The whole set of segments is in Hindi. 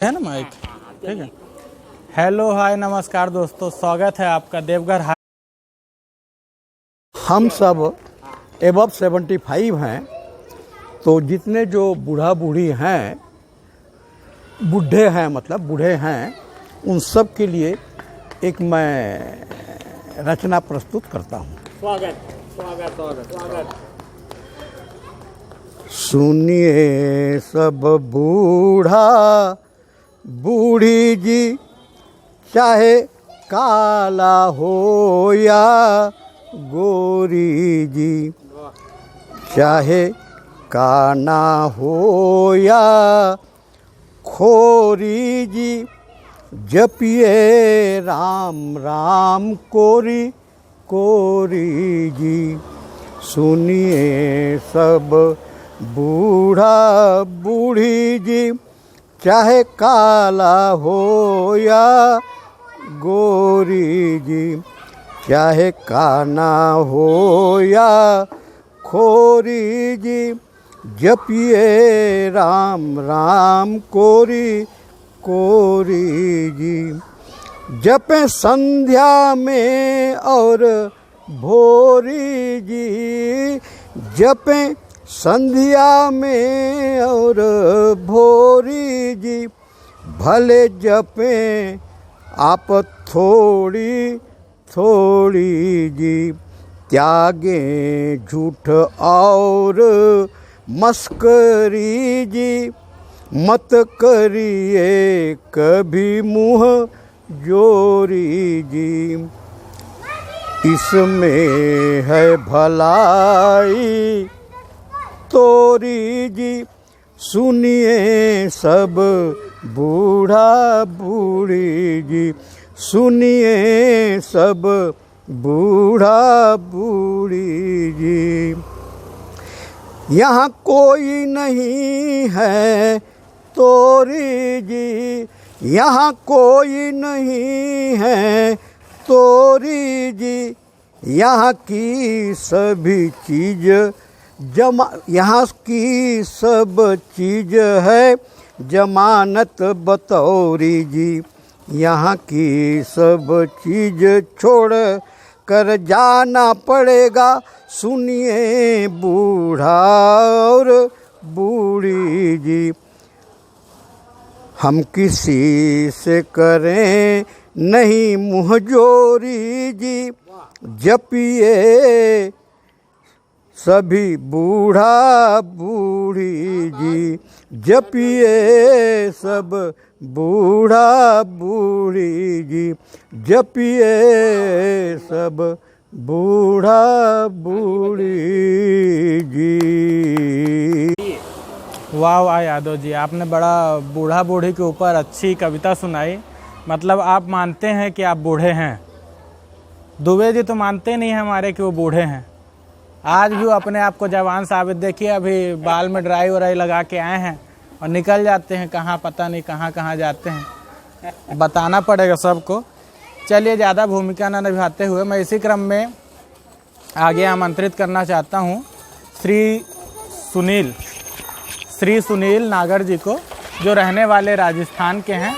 है ना माइक? ठीक है। हेलो हाय नमस्कार दोस्तों, स्वागत है आपका देवघर हाई। हम सब एबव 75 हैं, तो जितने जो बूढ़ा बूढ़ी हैं, बूढ़े हैं मतलब बूढ़े हैं, उन सब के लिए एक मैं रचना प्रस्तुत करता हूँ। स्वागत स्वागत स्वागत स्वागत। सुनिए सब बूढ़ा बूढ़ी जी, चाहे काला हो या गोरी जी, चाहे काना हो या खोरी जी, जपिए राम राम कोरी कोरी जी। सुनिए सब बूढ़ा बूढ़ी जी, चाहे काला हो या गोरी जी, चाहे काना हो या खोरी जी, जपिए राम राम कोरी कोरी जी। जपे संध्या में और भोरी जी, जपे संध्या में और भोरी जी, भले जपें आप थोड़ी थोड़ी जी। त्यागें झूठ और मस्करी जी, मत करिए कभी मुँह जोरी जी। इसमें है भलाई तोरी जी, सुनिए सब बूढ़ा बूढ़ी जी, सुनिए सब बूढ़ा बूढ़ी जी। यहाँ कोई नहीं है तोरी जी, यहाँ कोई नहीं है तोरी जी, यहाँ की सभी चीज़ यहाँ की सब चीज़ है जमानत बतौरी जी। यहाँ की सब चीज़ छोड़ कर जाना पड़ेगा, सुनिए बूढ़ा और बूढ़ी जी। हम किसी से करें नहीं मुँह जोरी जी, जपिए सभी बूढ़ा बूढ़ी जी, जपिए सब बूढ़ा बूढ़ी जी, जपिए सब बूढ़ा बूढ़ी जी। वाह वाह यादव जी, आपने बड़ा बूढ़ा बूढ़ी के ऊपर अच्छी कविता सुनाई। मतलब आप मानते हैं कि आप बूढ़े हैं। दुबे जी तो मानते नहीं हैं हमारे कि वो बूढ़े हैं। आज भी वो अपने आप को जवान साबित, देखिए अभी बाल में ड्राई वराई लगा के आए हैं और निकल जाते हैं कहाँ, पता नहीं कहाँ कहाँ जाते हैं। बताना पड़ेगा सबको। चलिए ज़्यादा भूमिका न निभाते हुए मैं इसी क्रम में आगे आमंत्रित करना चाहता हूँ श्री सुनील नागर जी को, जो रहने वाले राजस्थान के हैं।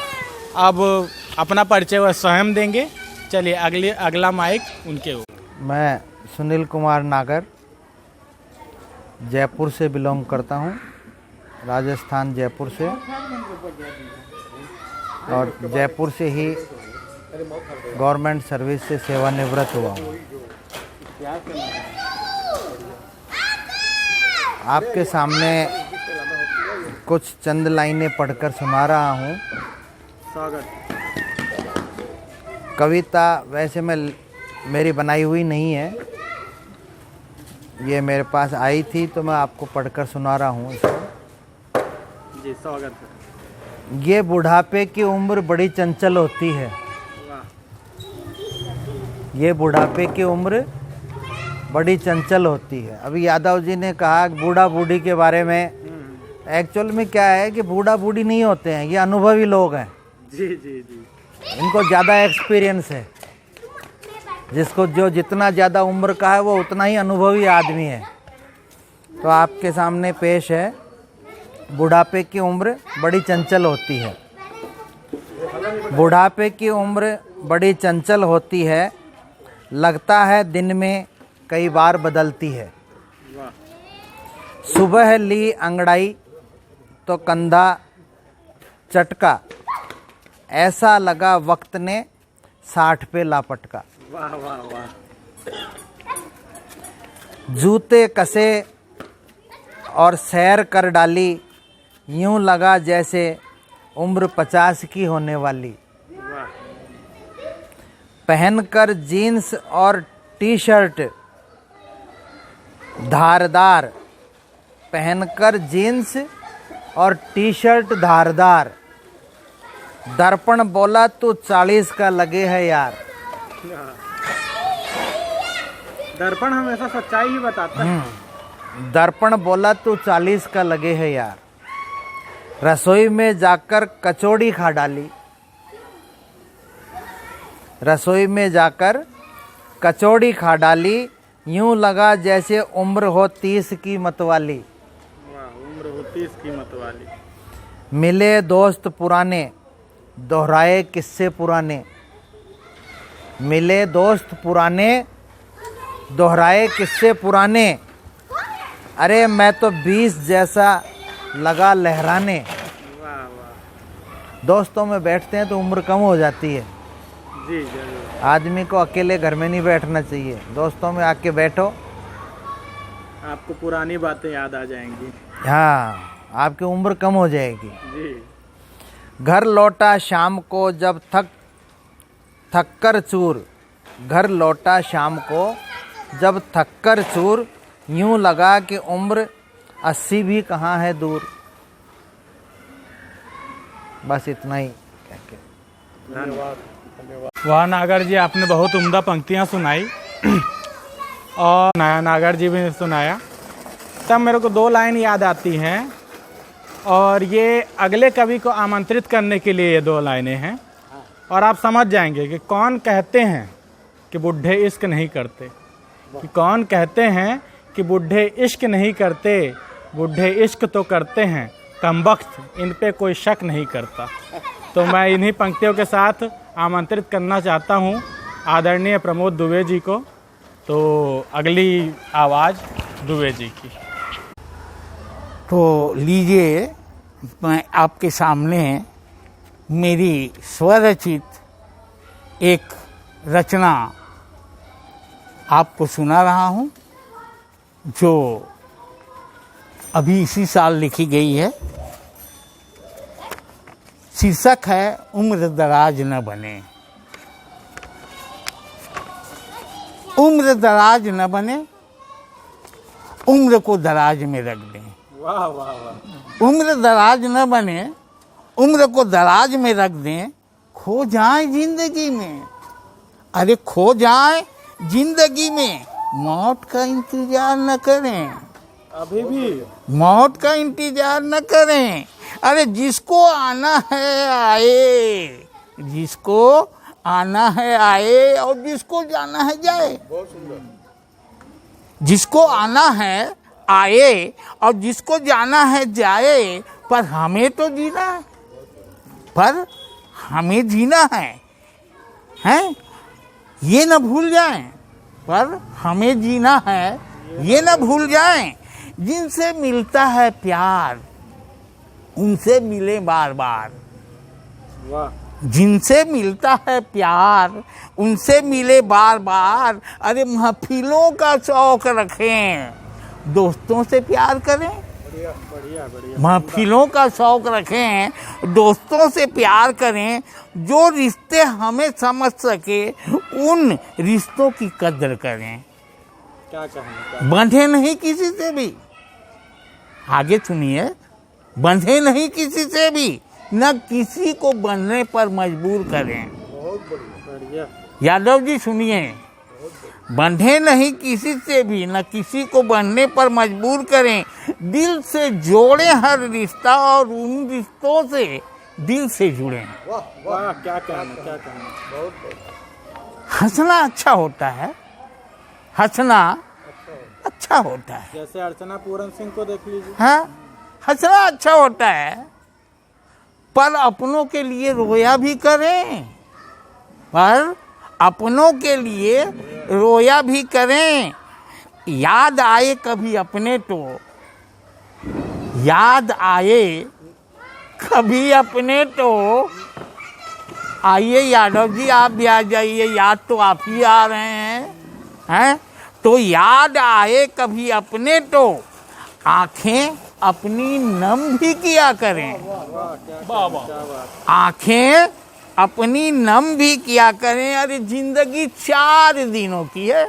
अब अपना परिचय वह स्वयं देंगे। चलिए अगला माइक उनके ऊपर। मैं सुनील कुमार नागर जयपुर से बिलोंग करता हूँ, राजस्थान जयपुर से, और जयपुर से ही गवर्नमेंट सर्विस से सेवानिवृत्त हुआ हूँ। आपके सामने कुछ चंद लाइनें पढ़कर सुना रहा हूँ। कविता वैसे मेरी बनाई हुई नहीं है, ये मेरे पास आई थी तो मैं आपको पढ़कर सुना रहा हूँ इसको। जी स्वागत है। ये बुढ़ापे की उम्र बड़ी चंचल होती है, ये बुढ़ापे की उम्र बड़ी चंचल होती है। अभी यादव जी ने कहा बूढ़ा बूढ़ी के बारे में, एक्चुअल में क्या है कि बूढ़ा बूढ़ी नहीं होते हैं, ये अनुभवी लोग हैं। जी जी जी, इनको ज़्यादा एक्सपीरियंस है। जिसको जो जितना ज़्यादा उम्र का है वो उतना ही अनुभवी आदमी है। तो आपके सामने पेश है, बुढ़ापे की उम्र बड़ी चंचल होती है। बुढ़ापे की उम्र बड़ी चंचल होती है, लगता है दिन में कई बार बदलती है। सुबह ली अंगड़ाई तो कंधा चटका, ऐसा लगा वक्त ने 60 पे लापटका। वाह वाह वाह। जूते कसे और सैर कर डाली, यूं लगा जैसे उम्र 50 की होने वाली। पहनकर जीन्स और टी शर्ट धारदार, पहनकर जीन्स और टी शर्ट धारदार, दर्पण बोला तू 40 का लगे है यार। दर्पण हमेशा सच्चाई ही बताता है। दर्पण बोला तू 40 का लगे है यार। रसोई में जाकर कचौड़ी खा डाली, रसोई में जाकर कचौड़ी खा डाली, यूं लगा जैसे उम्र हो 30 की मतवाली। वाह, उम्र हो 30 की मतवाली। मिले दोस्त पुराने, दोहराए किस्से पुराने, मिले दोस्त पुराने, दोहराए किस्से पुराने, अरे मैं तो 20 जैसा लगा लहराने। वाह वाह। दोस्तों में बैठते हैं तो उम्र कम हो जाती है। जी जरूर। आदमी को अकेले घर में नहीं बैठना चाहिए, दोस्तों में आके बैठो, आपको पुरानी बातें याद आ जाएंगी। हाँ, आपकी उम्र कम हो जाएगी। जी। घर लौटा शाम को जब थक कर चूर, घर लौटा शाम को जब थक कर चूर, यूं लगा कि उम्र 80 भी कहाँ है दूर। बस इतना ही। धन्यवाद। वाह नागर जी, आपने बहुत उम्दा पंक्तियाँ सुनाई और नया नागर जी भी सुनाया। तब मेरे को 2 लाइन याद आती हैं और ये अगले कवि को आमंत्रित करने के लिए ये 2 लाइनें हैं और आप समझ जाएंगे कि कौन कहते हैं कि बूढ़े इश्क नहीं करते, कि कौन कहते हैं कि बूढ़े इश्क नहीं करते। बूढ़े इश्क तो करते हैं, कमबख्त इन पे कोई शक नहीं करता। तो मैं इन्हीं पंक्तियों के साथ आमंत्रित करना चाहता हूँ आदरणीय प्रमोद दुबे जी को। तो अगली आवाज़ दुबे जी की। तो लीजिए, मैं आपके सामने मेरी स्वरचित एक रचना आपको सुना रहा हूँ, जो अभी इसी साल लिखी गई है। शीर्षक है उम्र दराज न बने। उम्र दराज न बने, उम्र को दराज में रख दें। वाह वाह वाह। उम्र दराज न बने, उम्र को दराज में रख दें, खो जाए जिंदगी में। अरे खो जाए जिंदगी में, मौत का इंतजार न करें। अभी भी मौत का इंतजार न करें। अरे जिसको आना है आए, जिसको आना है आए और जिसको जाना है जाए। जिसको आना है आए और जिसको जाना है जाए, पर हमें तो जीना है, पर हमें जीना है, हैं? ये न भूल जाएं, पर हमें जीना है, ये न भूल जाएं। जिनसे मिलता है प्यार, उनसे मिले बार बार। वाह। जिनसे मिलता है प्यार, उनसे मिले बार बार। अरे महफिलों का शौक रखें, दोस्तों से प्यार करें। बढ़िया बढ़िया बढ़िया। महफिलों का शौक रखें, दोस्तों से प्यार करें। जो रिश्ते हमें समझ सके, उन रिश्तों की कदर करें। क्या कहें? बंधे नहीं किसी से भी, आगे सुनिए, बंधे नहीं किसी से भी, न किसी को बनने पर मजबूर करें। बढ़िया। यादव जी सुनिए, बंधे नहीं किसी से भी, न किसी को बनने पर मजबूर करें। दिल से जोड़े हर रिश्ता और उन रिश्तों से दिल से जुड़े। वाह, क्या कहना, क्या कहना। हंसना अच्छा होता है, हंसना अच्छा होता है। जैसे अर्चना पूरन सिंह को देख लीजिए। हाँ, हंसना अच्छा होता है। पर अपनों के लिए रोया भी करें, पर अपनों के लिए रोया भी करें। याद आए कभी अपने तो, याद आए कभी अपने तो। आइए यादव जी, आप भी आ जाइए, याद तो आप ही आ रहे हैं। तो याद आए कभी अपने तो आंखें अपनी नम भी किया करें, आंखें अपनी नम भी किया करें। अरे जिंदगी 4 दिनों की है,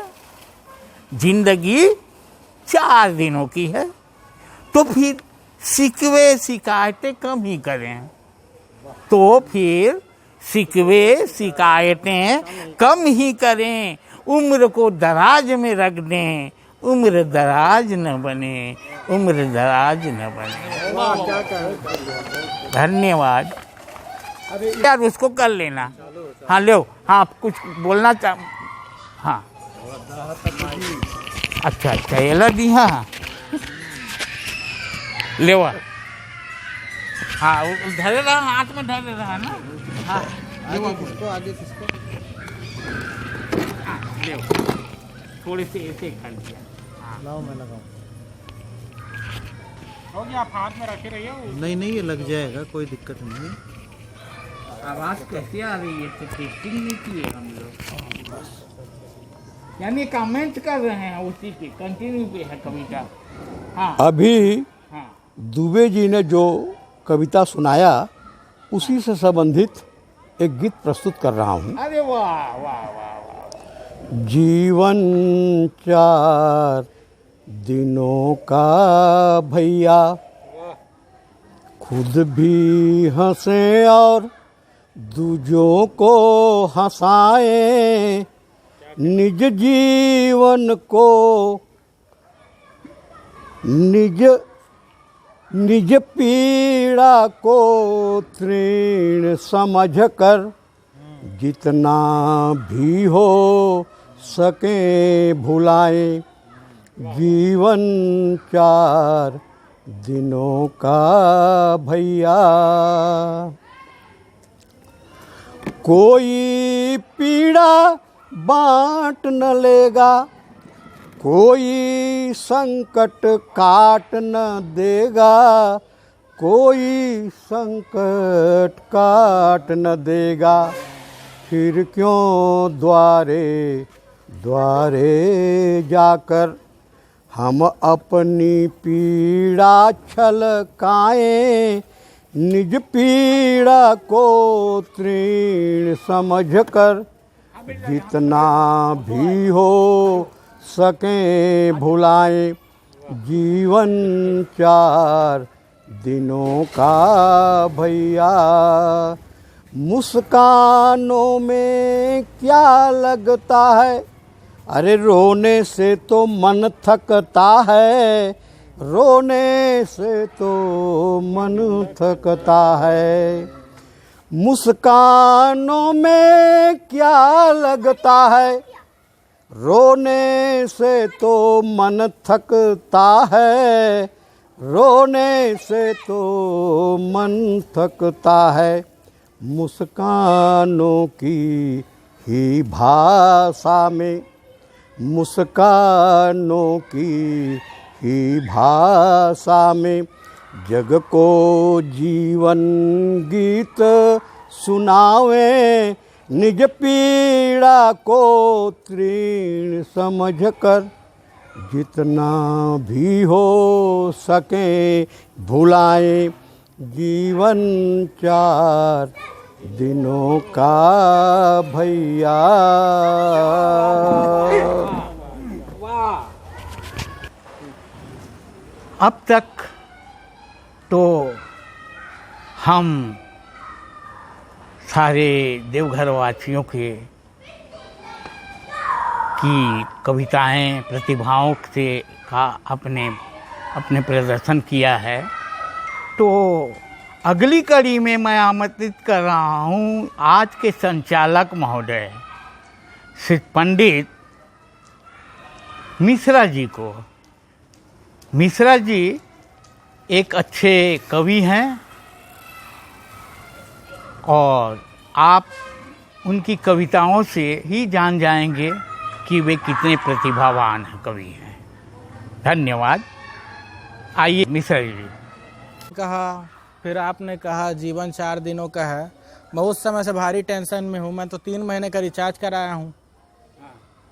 जिंदगी 4 दिनों की है, तो फिर शिकवे शिकायतें कम ही करें, तो फिर शिकवे शिकायतें कम ही करें। उम्र को दराज में रख दें, उम्र दराज न बने, उम्र दराज न बने। धन्यवाद यार, उसको कर लेना। हाँ लो, हाँ कुछ बोलना चाह, हाँ अच्छा ये ला दी, हाँ ले हाँ धरे रहा, हाथ में धरे रहा ना। हाँ आगे किसको ले थोड़ी सी ऐसे कर दिया। लाओ मैं लगाऊं। हो गया, आप हाथ में रखे रहिए। नहीं ये लग जाएगा, कोई दिक्कत नहीं है। आवाज कैसी आ रही है? तो टेस्टिंग नहीं किए हम लोग, यानी कमेंट कर रहे हैं उसी पे, कंटिन्यू पे है कविता। हाँ अभी हाँ दुबे जी ने जो कविता सुनाया उसी से संबंधित एक गीत प्रस्तुत कर रहा हूँ। अरे वाह वाह वाह वाह। जीवन 4 दिनों का भैया, खुद भी हंसे और दूजों को हंसाए, निज जीवन को निज पीड़ा को तृण समझकर, जितना भी हो सके भुलाए। जीवन 4 दिनों का भैया, कोई पीड़ा बांट न लेगा, कोई संकट काट न देगा, कोई संकट काट न देगा। फिर क्यों द्वारे द्वारे जाकर हम अपनी पीड़ा छलकाएं, निज पीड़ा को तृण समझकर, जितना भी हो सके भुलाएं। जीवन 4 दिनों का भैया, मुस्कानों में क्या लगता है, अरे रोने से तो मन थकता है, रोने से तो मन थकता है। मुस्कानों में क्या लगता है, रोने से तो मन थकता है, रोने से तो मन थकता है। मुस्कानों की ही भाषा में, मुस्कानों की ही भाषा में, जग को जीवन गीत सुनावे, निज पीड़ा को तृण समझकर, जितना भी हो सके भुलाएं। जीवन 4 दिनों का भैया। अब तक तो हम सारे देवघर वासियों की कविताएं, प्रतिभाओं से का अपने प्रदर्शन किया है। तो अगली कड़ी में मैं आमंत्रित कर रहा हूँ आज के संचालक महोदय श्री पंडित मिश्रा जी को। मिश्रा जी एक अच्छे कवि हैं और आप उनकी कविताओं से ही जान जाएंगे कि वे कितने प्रतिभावान कवि हैं। धन्यवाद। आइए मिश्रा जी। कहा, फिर आपने कहा जीवन 4 दिनों का है। मैं उस समय से भारी टेंशन में हूँ। मैं तो 3 महीने का रिचार्ज कराया हूँ,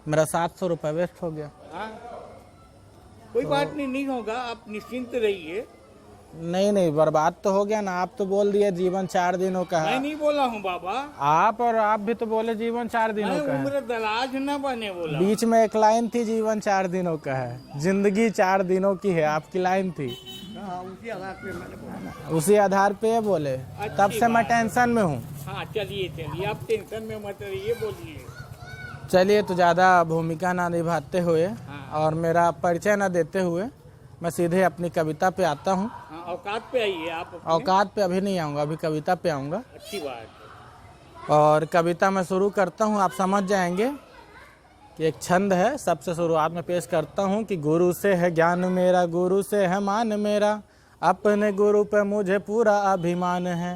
मेरा 700 रुपये वेस्ट हो गया। कोई बात नहीं, नहीं होगा, आप निश्चिंत रहिए। नहीं, बर्बाद तो हो गया ना। आप तो बोल दिए जीवन 4 दिनों का मैं है। नहीं बोला हूँ बाबा। आप भी तो बोले जीवन 4 दिनों का है। उम्र दराज न बने बोला। बीच में एक लाइन थी, जीवन 4 दिनों का है, जिंदगी 4 दिनों की है, आपकी लाइन थी। उसी आधार पे बोले, तब से मैं टेंशन में हूँ। हाँ चलिए, आप टेंशन में मत रहिए, बोलिए। चलिए, तो ज़्यादा भूमिका ना निभाते हुए और मेरा परिचय ना देते हुए मैं सीधे अपनी कविता पे आता हूँ। औकात पे आइए आप। औकात पे अभी नहीं आऊँगा, अभी कविता पे आऊँगा। अच्छी बात। और कविता मैं शुरू करता हूँ, आप समझ जाएंगे कि एक छंद है। सबसे शुरुआत में पेश करता हूँ कि गुरु से है ज्ञान मेरा, गुरु से है मान मेरा, अपने गुरु पे मुझे पूरा अभिमान है,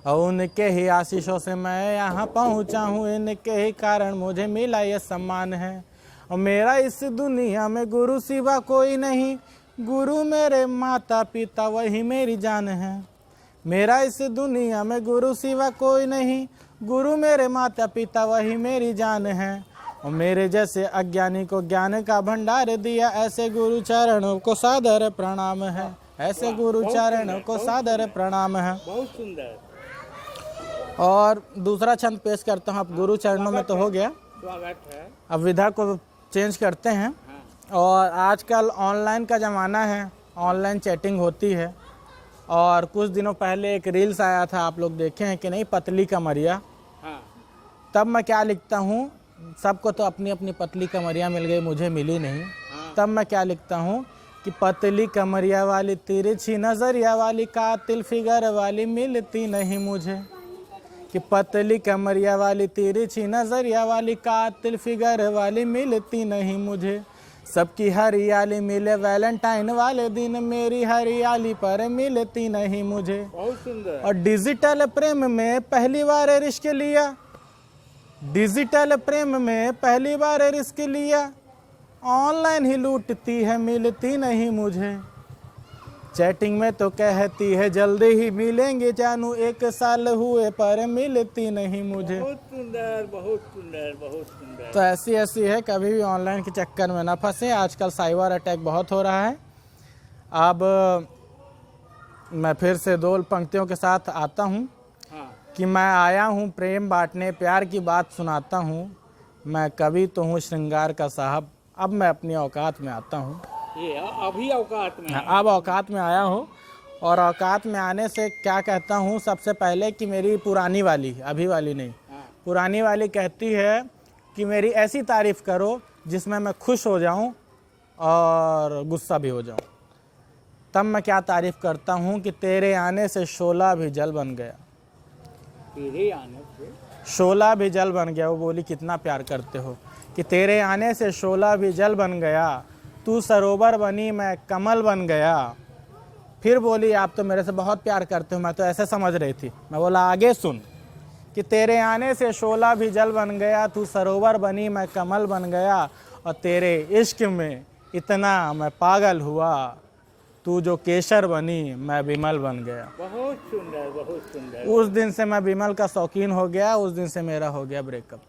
और उनके ही आशीषों से मैं यहाँ पहुँचा हूँ, इनके ही कारण मुझे मिला ये सम्मान है। और मेरा इस दुनिया में गुरु सिवा कोई नहीं, गुरु मेरे माता पिता वही मेरी जान है। मेरा इस दुनिया में गुरु सिवा कोई नहीं, गुरु मेरे माता पिता वही मेरी जान है। और मेरे जैसे अज्ञानी को ज्ञान का भंडार दिया, ऐसे गुरु चरणों को सादर प्रणाम है, ऐसे गुरु चरणों को सादर प्रणाम है। बहुत सुंदर। और दूसरा छंद पेश करता हूँ। अब गुरु चरणों में तो हो गया, स्वागत है। अब विधा को चेंज करते हैं। और आजकल ऑनलाइन का ज़माना है, ऑनलाइन चैटिंग होती है। और कुछ दिनों पहले एक रील्स आया था, आप लोग देखे हैं कि नहीं, पतली कमरिया। तब मैं क्या लिखता हूँ, सबको तो अपनी अपनी पतली कमरिया मिल गई, मुझे मिली नहीं। तब मैं क्या लिखता हूँ कि पतली कमरिया वाली, तिरछी नज़रिया वाली, कातिल फिगर वाली मिलती नहीं मुझे। कि पतली कमरिया वाली, तिरछी नज़रिया वाली, कातिल फिगर वाली मिलती नहीं मुझे। सबकी हरियाली मिले वैलेंटाइन वाले दिन, मेरी हरियाली पर मिलती नहीं मुझे। बहुत सुंदर। और डिजिटल प्रेम में पहली बार रिस्क लिया, डिजिटल प्रेम में पहली बार रिस्क लिया, ऑनलाइन ही लूटती है मिलती नहीं मुझे। चैटिंग में तो कहती है जल्दी ही मिलेंगे जानू, 1 साल हुए पर मिलती नहीं मुझे। बहुत सुंदर, बहुत सुंदर, बहुत सुंदर। तो ऐसी है, कभी भी ऑनलाइन के चक्कर में ना फंसे। आजकल साइबर अटैक बहुत हो रहा है। अब मैं फिर से 2 पंक्तियों के साथ आता हूँ कि मैं आया हूँ प्रेम बांटने, प्यार की बात सुनाता हूँ, मैं कवि तो हूँ श्रृंगार का साहब। अब मैं अपनी औकात में आता हूँ। ये अभी औकात में है। अब औकात में आया हूँ। और औकात में आने से क्या कहता हूँ, सबसे पहले कि मेरी पुरानी वाली, अभी वाली नहीं, पुरानी वाली कहती है कि मेरी ऐसी तारीफ़ करो जिसमें मैं खुश हो जाऊँ और गुस्सा भी हो जाऊँ। तब मैं क्या तारीफ़ करता हूँ कि तेरे आने से शोला भी जल बन गया, तेरे आने से शोला भी जल बन गया। वो बोली कितना प्यार करते हो, कि तेरे आने से शोला भी जल बन गया, तू सरोवर बनी मैं कमल बन गया। फिर बोली आप तो मेरे से बहुत प्यार करते हो, मैं तो ऐसे समझ रही थी। मैं बोला आगे सुन, कि तेरे आने से शोला भी जल बन गया, तू सरोवर बनी मैं कमल बन गया, और तेरे इश्क में इतना मैं पागल हुआ, तू जो केसर बनी मैं विमल बन गया। बहुत सुंदर, बहुत सुंदर। उस दिन से मैं विमल का शौकीन हो गया, उस दिन से मेरा हो गया ब्रेकअप।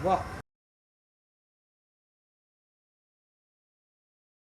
वाह